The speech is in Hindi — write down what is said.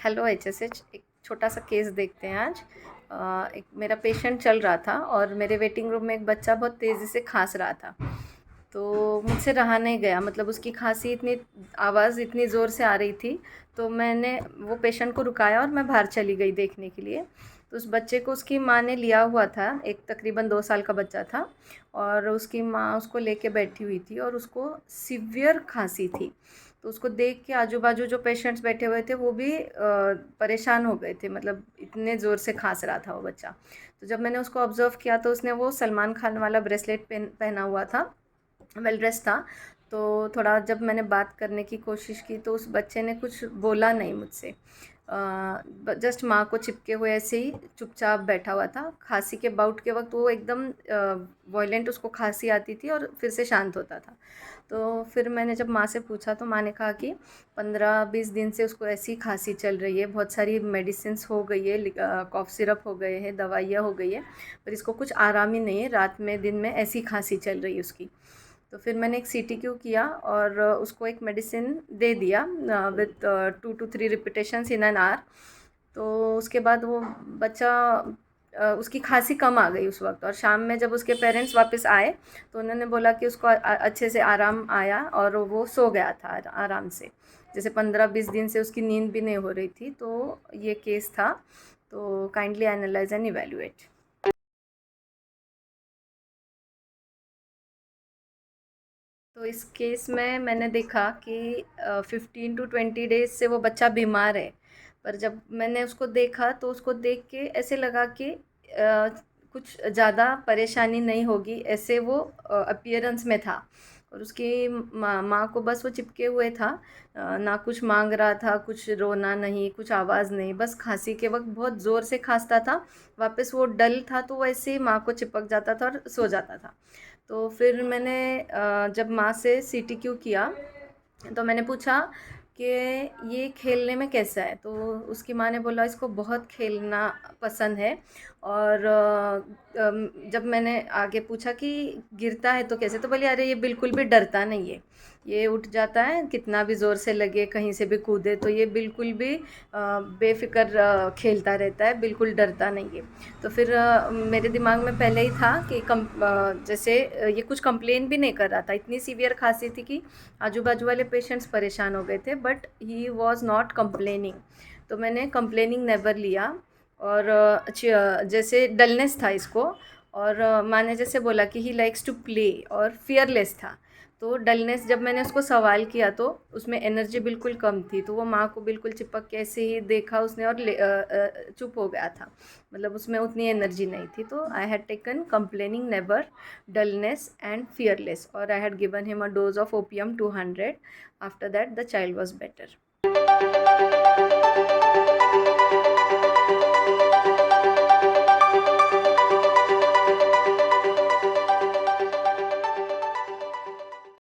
हेलो एचएसएच, एक छोटा सा केस देखते हैं आज। एक मेरा पेशेंट चल रहा था और मेरे वेटिंग रूम में एक बच्चा बहुत तेज़ी से खांस रहा था। तो मुझसे रहा नहीं गया, मतलब उसकी खांसी इतनी, आवाज़ इतनी ज़ोर से आ रही थी। तो मैंने वो पेशेंट को रुकाया और मैं बाहर चली गई देखने के लिए। तो उस बच्चे को उसकी माँ ने लिया हुआ था, एक तकरीबन 2 साल का बच्चा था। और उसकी माँ उसको लेके बैठी हुई थी और उसको सीवियर खांसी थी। तो उसको देख के आजू बाजू जो पेशेंट्स बैठे हुए थे वो भी परेशान हो गए थे, मतलब इतने ज़ोर से खांस रहा था वो बच्चा। तो जब मैंने उसको ऑब्ज़र्व किया तो उसने वो सलमान खान वाला ब्रेसलेट पहना हुआ था, वेल ड्रेस था। तो थोड़ा जब मैंने बात करने की कोशिश की तो उस बच्चे ने कुछ बोला नहीं मुझसे। जस्ट माँ को चिपके हुए ऐसे ही चुपचाप बैठा हुआ था। खांसी के बाउट के वक्त वो एकदम वॉयलेंट, उसको खांसी आती थी और फिर से शांत होता था। तो फिर मैंने जब माँ से पूछा तो माँ ने कहा कि 15-20 दिन से उसको ऐसी खांसी चल रही है, बहुत सारी मेडिसिन्स हो गई है, कॉफ़ सिरप हो गए हैं, दवाइयाँ हो गई है, पर इसको कुछ आराम ही नहीं है, रात में दिन में ऐसी खांसी चल रही है उसकी। तो फिर मैंने एक सीटीक्यू किया और उसको एक मेडिसिन दे दिया with 2 to 3 repetitions in an hour. तो उसके बाद वो बच्चा, उसकी खांसी कम आ गई उस वक्त। और शाम में जब उसके पेरेंट्स वापस आए तो उन्होंने बोला कि उसको अच्छे से आराम आया और वो सो गया था आराम से। जैसे 15-20 दिन से उसकी नींद भी नहीं हो रही थी। तो ये केस था। तो काइंडली एनालाइज एंड इवेल्युएट। तो इस केस में मैंने देखा कि 15 to 20 डेज से वो बच्चा बीमार है। पर जब मैंने उसको देखा तो उसको देख के ऐसे लगा कि कुछ ज़्यादा परेशानी नहीं होगी, ऐसे वो अपीयरेंस में था। और उसकी माँ को बस वो चिपके हुए था। ना कुछ मांग रहा था, कुछ रोना नहीं, कुछ आवाज़ नहीं, बस खांसी के वक्त बहुत ज़ोर से खांसता था। वापस वो डल था तो वैसे ही माँ को चिपक जाता था और सो जाता था। तो फिर मैंने जब माँ से सीटीक्यू किया तो मैंने पूछा कि ये खेलने में कैसा है। तो उसकी माँ ने बोला इसको बहुत खेलना पसंद है। और जब मैंने आगे पूछा कि गिरता है तो कैसे, तो बोली अरे ये बिल्कुल भी डरता नहीं है, ये उठ जाता है कितना भी ज़ोर से लगे, कहीं से भी कूदे तो ये बिल्कुल भी बेफिक्र खेलता रहता है, बिल्कुल डरता नहीं है। तो फिर मेरे दिमाग में पहले ही था कि जैसे ये कुछ कंप्लेन भी नहीं कर रहा था, इतनी सीवियर खांसी थी कि आजू बाजू वाले पेशेंट्स परेशान हो गए थे, but he was not complaining. तो मैंने कंप्लेनिंग नेवर लिया। और जैसे डलनेस था इसको। और माँ ने जैसे बोला कि ही लाइक्स टू प्ले, और फियरलेस था। तो डलनेस, जब मैंने उसको सवाल किया तो उसमें एनर्जी बिल्कुल कम थी। तो वो माँ को बिल्कुल चिपक के ऐसे ही देखा उसने और चुप हो गया था, मतलब उसमें उतनी एनर्जी नहीं थी। तो I had taken complaining never, dullness and fearless, or I had given him a dose of opium 200. After that the child was better.